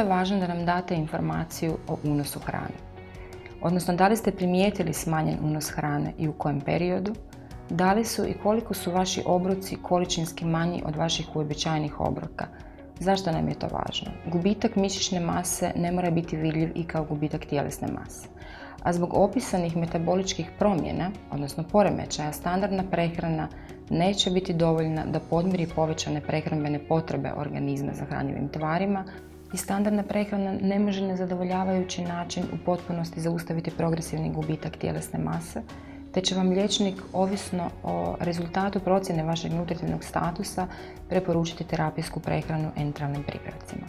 je važno da nam date informaciju o unosu hrane. Odnosno, da li ste primijetili smanjen unos hrane i u kojem periodu, da li su i koliko su vaši obroci količinski manji od vaših uobičajenih obroka. Zašto nam je to važno? Gubitak mišićne mase ne mora biti vidljiv i kao gubitak tjelesne mase. A zbog opisanih metaboličkih promjena, odnosno poremećaja, standardna prehrana neće biti dovoljna da podmiri povećane prehrambene potrebe organizma za hranjivim tvarima i standardna prehrana ne može na zadovoljavajući način u potpunosti zaustaviti progresivni gubitak tjelesne mase, te će vam liječnik, ovisno o rezultatu procjene vašeg nutritivnog statusa, preporučiti terapijsku prehranu enteralnim pripravcima.